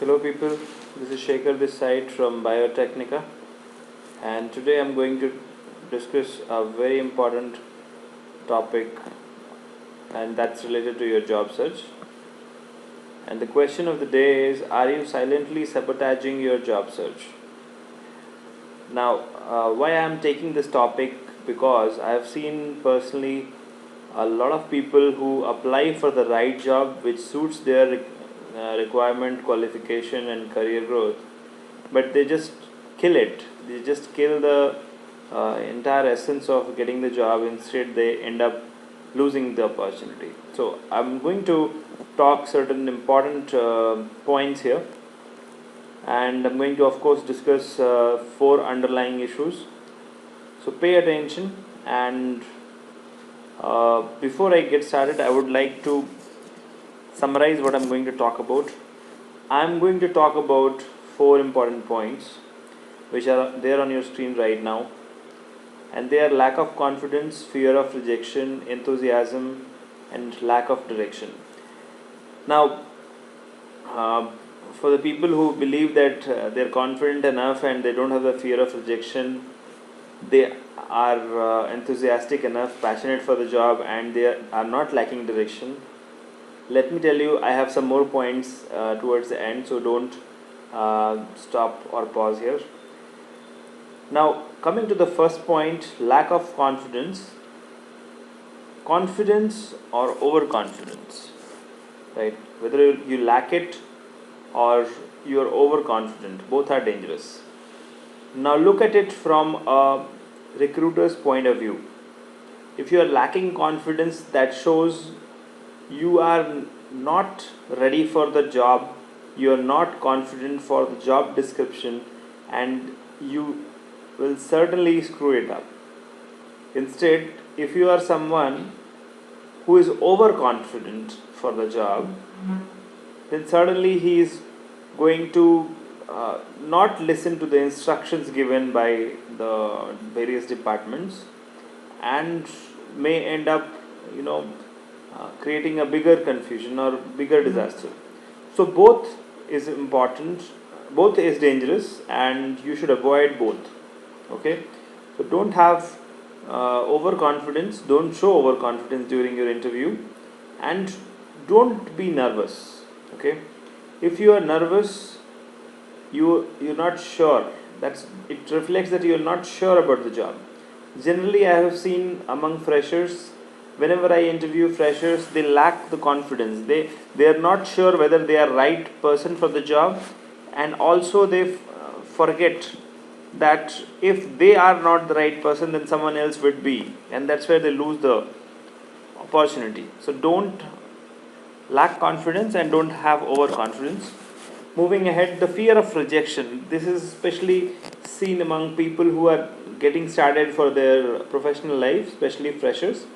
Hello people, this is Shekhar this side from Biotechnica, and today I'm going to discuss a very important topic, and that's related to your job search. And the question of the day is, are you silently sabotaging your job search? Now, why I'm taking this topic, because I have seen personally a lot of people who apply for the right job which suits their requirement, qualification and career growth, but they just kill it. They just kill the entire essence of getting the job. Instead they end up losing the opportunity. So I'm going to talk certain important points here, and I'm going to of course discuss 4 underlying issues. So pay attention, and before I get started, I would like to summarize what I'm going to talk about. I'm going to talk about 4 important points which are there on your screen right now, and they are lack of confidence, fear of rejection, enthusiasm and lack of direction. Now, for the people who believe that they're confident enough and they don't have the fear of rejection, they are enthusiastic enough, passionate for the job, and they are not lacking direction, let me tell you, I have some more points towards the end, so don't stop or pause here. Now, coming to the first point, lack of confidence. Confidence or overconfidence, right? Whether you lack it or you are overconfident, both are dangerous. Now, look at it from a recruiter's point of view. If you are lacking confidence, that shows you are not ready for the job, you are not confident for the job description, and you will certainly screw it up. Instead, if you are someone who is overconfident for the job, then certainly he is going to not listen to the instructions given by the various departments, and may end up, creating a bigger confusion or bigger disaster. So both is important, both is dangerous, and you should avoid both. Okay, so don't have overconfidence, don't show overconfidence during your interview, and don't be nervous. Okay, if you are nervous, you're not sure, that's it reflects that you're not sure about the job. Generally, I have seen among freshers, whenever I interview freshers, they lack the confidence. They are not sure whether they are right person for the job, and also they forget that if they are not the right person, then someone else would be, and that's where they lose the opportunity. So don't lack confidence and don't have overconfidence. Moving ahead, the fear of rejection. This is especially seen among people who are getting started for their professional life, especially freshers.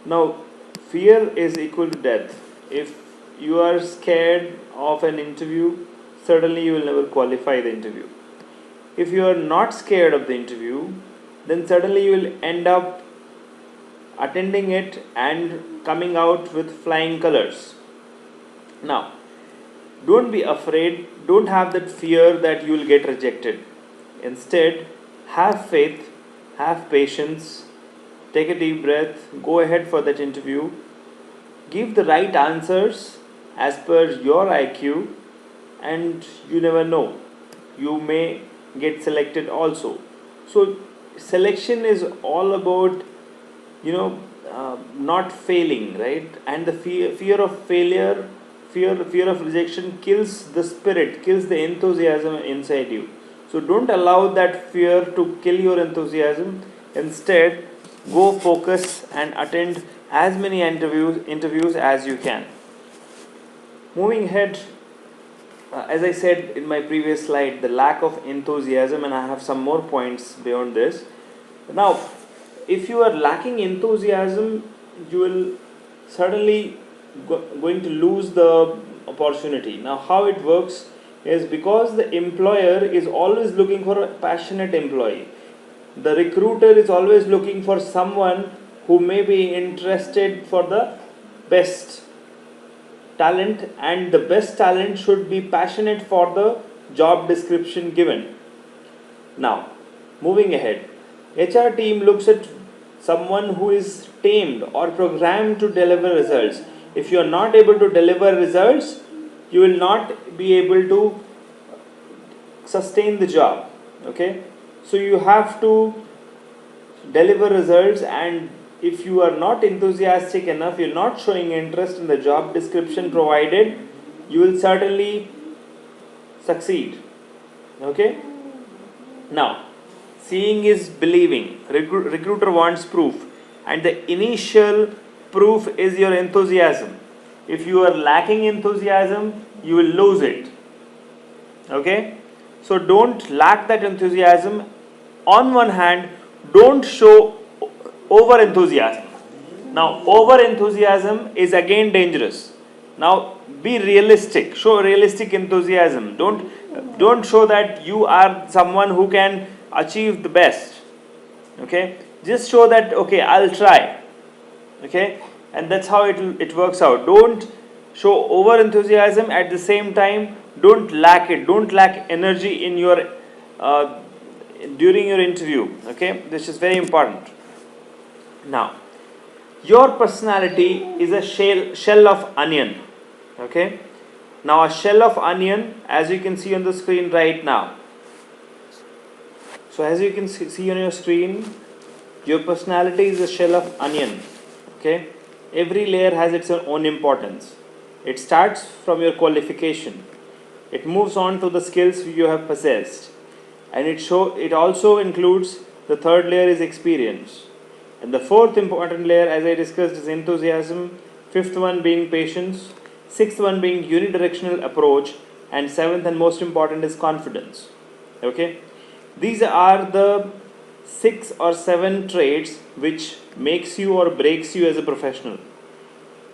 Now, fear is equal to death. If you are scared of an interview, certainly you will never qualify the interview. If you are not scared of the interview, then certainly you will end up attending it and coming out with flying colors. Now, don't be afraid, don't have that fear that you will get rejected. Instead, have faith, have patience, take a deep breath, go ahead for that interview, give the right answers as per your IQ, and you never know, you may get selected also. So selection is all about not failing, right? And the fear of failure, fear of rejection kills the spirit, kills the enthusiasm inside you. So don't allow that fear to kill your enthusiasm. Instead, go focus and attend as many interviews as you can. Moving ahead, as I said in my previous slide, the lack of enthusiasm, and I have some more points beyond this. Now, if you are lacking enthusiasm, you will certainly going to lose the opportunity. Now, how it works is because the employer is always looking for a passionate employee. The recruiter is always looking for someone who may be interested for the best talent, and the best talent should be passionate for the job description given. Now, moving ahead, HR team looks at someone who is tamed or programmed to deliver results. If you are not able to deliver results, you will not be able to sustain the job. Okay, so you have to deliver results, and if you are not enthusiastic enough, you're not showing interest in the job description provided, you will certainly succeed. Okay, now seeing is believing. Recruiter wants proof, and the initial proof is your enthusiasm. If you are lacking enthusiasm, you will lose it. Okay, so don't lack that enthusiasm. On one hand, don't show over enthusiasm. Now, over enthusiasm is again dangerous. Now, be realistic. Show realistic enthusiasm. Don't show that you are someone who can achieve the best. Okay, just show that okay, I'll try. Okay, and that's how it works out. Don't show over enthusiasm. At the same time, don't lack it. Don't lack energy in your during your interview. Okay, this is very important. Now, your personality is a shell of onion. Okay, now a shell of onion, as you can see on the screen right now. So as you can see on your screen, your personality is a shell of onion. Okay, every layer has its own importance. It starts from your qualification. It moves on to the skills you have possessed, and it also includes the third layer is experience, and the fourth important layer, as I discussed, is enthusiasm. Fifth one being patience. Sixth one being unidirectional approach, and seventh and most important is confidence. Okay, these are the 6 or 7 traits which makes you or breaks you as a professional.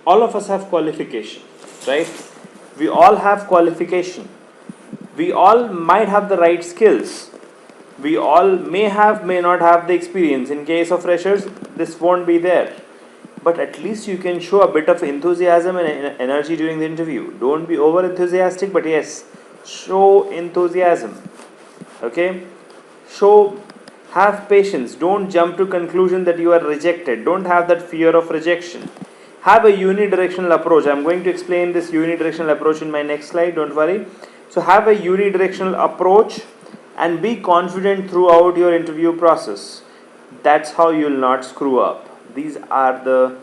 All of us have qualification, right? We all have qualification. We all might have the right skills. We all may not have the experience. In case of freshers, this won't be there. But at least you can show a bit of enthusiasm and energy during the interview. Don't be over enthusiastic, but yes, show enthusiasm. Okay? Have patience. Don't jump to conclusion that you are rejected. Don't have that fear of rejection. Have a unidirectional approach. I'm going to explain this unidirectional approach in my next slide. Don't worry. So have a unidirectional approach and be confident throughout your interview process. That's how you will not screw up. These are the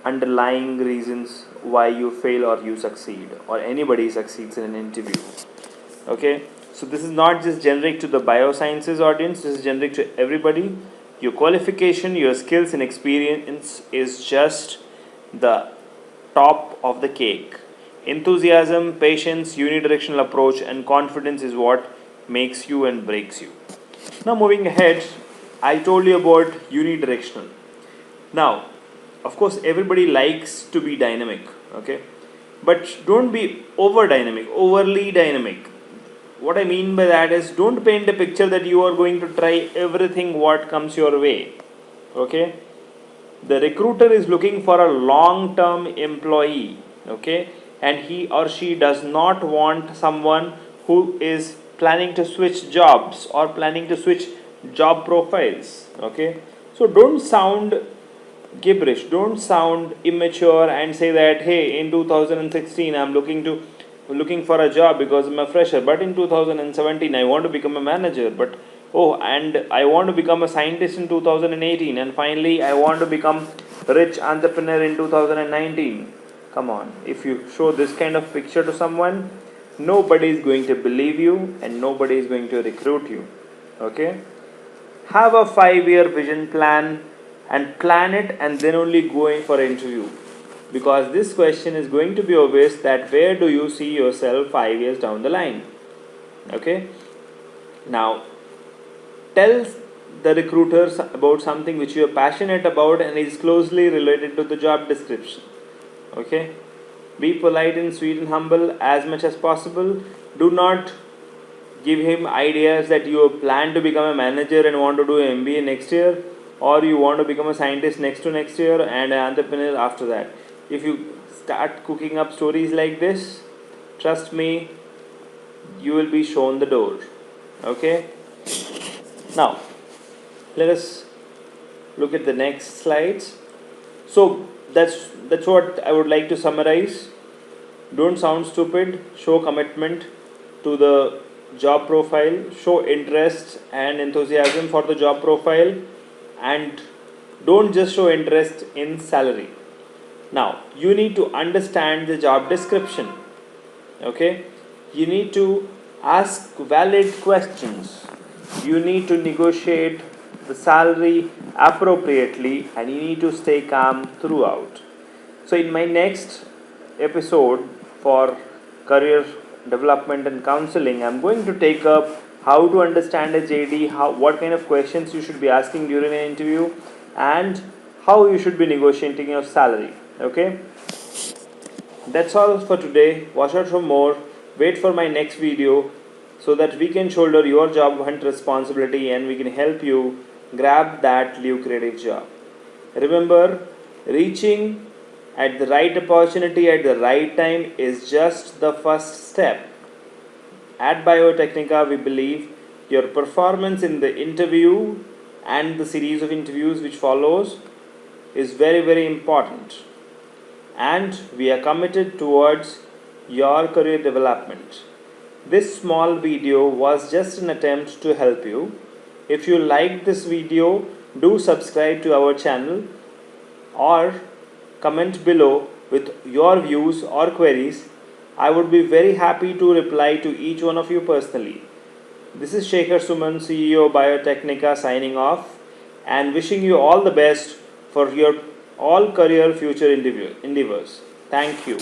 underlying reasons why you fail or you succeed, or anybody succeeds in an interview. Okay, so this is not just generic to the biosciences audience, this is generic to everybody. Your qualification, your skills and experience is just the top of the cake. Enthusiasm, patience, unidirectional approach and confidence is what makes you and breaks you. Now moving ahead, I told you about unidirectional. Now, of course, everybody likes to be dynamic, okay? But don't be overly dynamic. What I mean by that is, don't paint a picture that you are going to try everything what comes your way, okay? The recruiter is looking for a long-term employee, okay? And he or she does not want someone who is planning to switch jobs or planning to switch job profiles, okay? So don't sound gibberish, don't sound immature and say that, hey, in 2016 I'm looking for a job because I'm a fresher, but in 2017 I want to become a manager, but and I want to become a scientist in 2018, and finally I want to become a rich entrepreneur in 2019. Come on, if you show this kind of picture to someone, nobody is going to believe you and nobody is going to recruit you. Okay? Have a 5-year vision plan and plan it and then only go in for interview, because this question is going to be obvious, that where do you see yourself 5 years down the line. Okay, now tell the recruiters about something which you are passionate about and is closely related to the job description. Okay, be polite and sweet and humble as much as possible. Do not give him ideas that you plan to become a manager and want to do an MBA next year, or you want to become a scientist next year and an entrepreneur after that. If you start cooking up stories like this, trust me, you will be shown the door. Okay, now let us look at the next slides. So that's what I would like to summarize. Don't sound stupid, show commitment to the job profile, show interest and enthusiasm for the job profile, and don't just show interest in salary. Now you need to understand the job description. Okay, you need to ask valid questions, you need to negotiate the salary appropriately, and you need to stay calm throughout. So in my next episode for career development and counseling, I'm going to take up how to understand a JD, what kind of questions you should be asking during an interview, and how you should be negotiating your salary. Okay, that's all for today. Watch out for more. Wait for my next video so that we can shoulder your job hunt responsibility and we can help you grab that lucrative job. Remember, reaching at the right opportunity at the right time is just the first step. At Biotechnica, we believe your performance in the interview and the series of interviews which follows is very, very important. And we are committed towards your career development. This small video was just an attempt to help you. If you liked this video, do subscribe to our channel or comment below with your views or queries. I would be very happy to reply to each one of you personally. This is Shekhar Suman, CEO of Biotechnica, signing off and wishing you all the best for your all career future endeavors. Thank you.